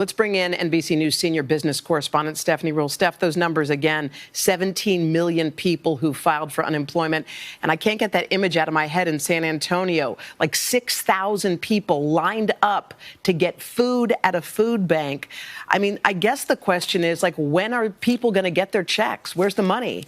Let's bring in NBC News senior business correspondent Stephanie Ruhle. Steph, those numbers again, 17 million people who filed for unemployment. And I can't get that image out of my head in San Antonio. Like 6,000 people lined up to get food at a food bank. I mean, I guess the question is, like, when are people going to get their checks? Where's the money?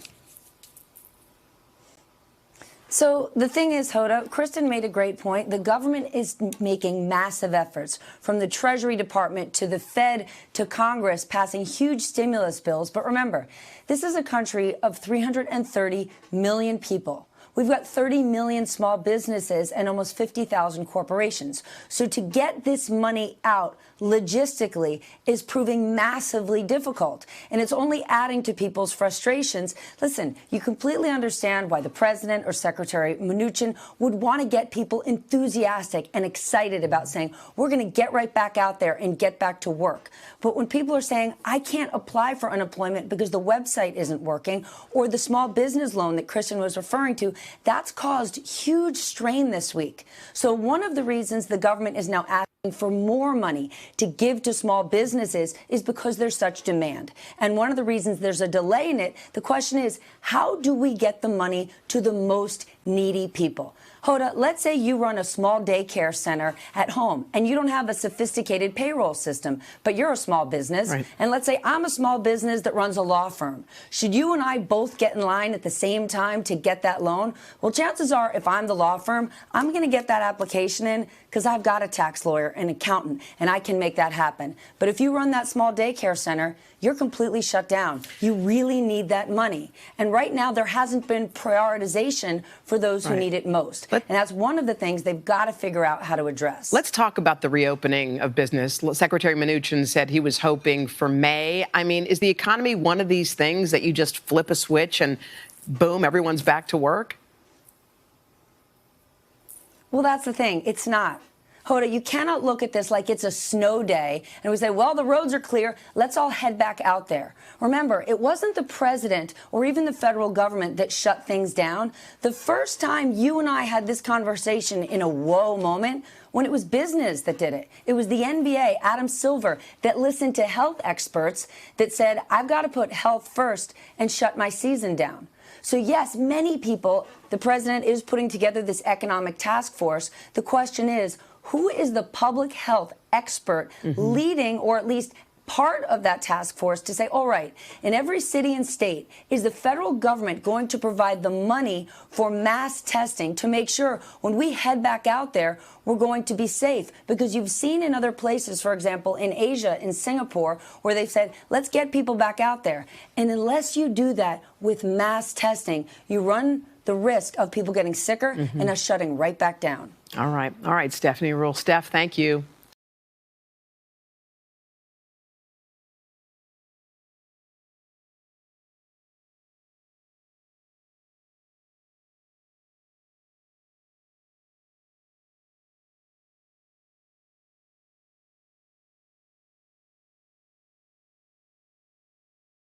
So the thing is, Hoda, Kristen made a great point. The government is making massive efforts, from the Treasury Department to the Fed to Congress, passing huge stimulus bills. But remember, this is a country of 330 million people. We've got 30 million small businesses and almost 50,000 corporations. So to get this money out logistically is proving massively difficult. And it's only adding to people's frustrations. Listen, you completely understand why the president or Secretary Mnuchin would want to get people enthusiastic and excited about saying, we're going to get right back out there and get back to work. But when people are saying, I can't apply for unemployment because the website isn't working, or the small business loan that Kristen was referring to, that's caused huge strain this week. So one of the reasons the government is now asking for more money to give to small businesses is because there's such demand. And one of the reasons there's a delay in it, the question is, how do we get the money to the most needy people? Hoda, let's say you run a small daycare center at home and you don't have a sophisticated payroll system, but you're a small business. Right. And let's say I'm a small business that runs a law firm. Should you and I both get in line at the same time to get that loan? Well, chances are, if I'm the law firm, I'm going to get that application in because I've got a tax lawyer, an accountant, and I can make that happen. But if you run that small daycare center, you're completely shut down. You really need that money. And right now, there hasn't been prioritization for those who need it most. And that's one of the things they've got to figure out how to address. Let's talk about the reopening of business. Secretary Mnuchin said he was hoping for May. I mean, is the economy one of these things that you just flip a switch and boom, everyone's back to work? Well, that's the thing. It's not. Hoda, you cannot look at this like it's a snow day and we say, well, the roads are clear. Let's all head back out there. Remember, it wasn't the president or even the federal government that shut things down. The first time you and I had this conversation in a whoa moment, when it was business that did it. It was the NBA, Adam Silver, that listened to health experts that said, I've got to put health first and shut my season down. So, yes, many people, the president is putting together this economic task force. The question is, who is the public health expert leading, or at least part of that task force, to say, all right, in every city and state, is the federal government going to provide the money for mass testing to make sure when we head back out there, we're going to be safe? Because you've seen in other places, for example, in Asia, in Singapore, where they've said, let's get people back out there. And unless you do that with mass testing, you run the risk of people getting sicker and us shutting right back down. All right, Stephanie Ruhle. Steph, thank you.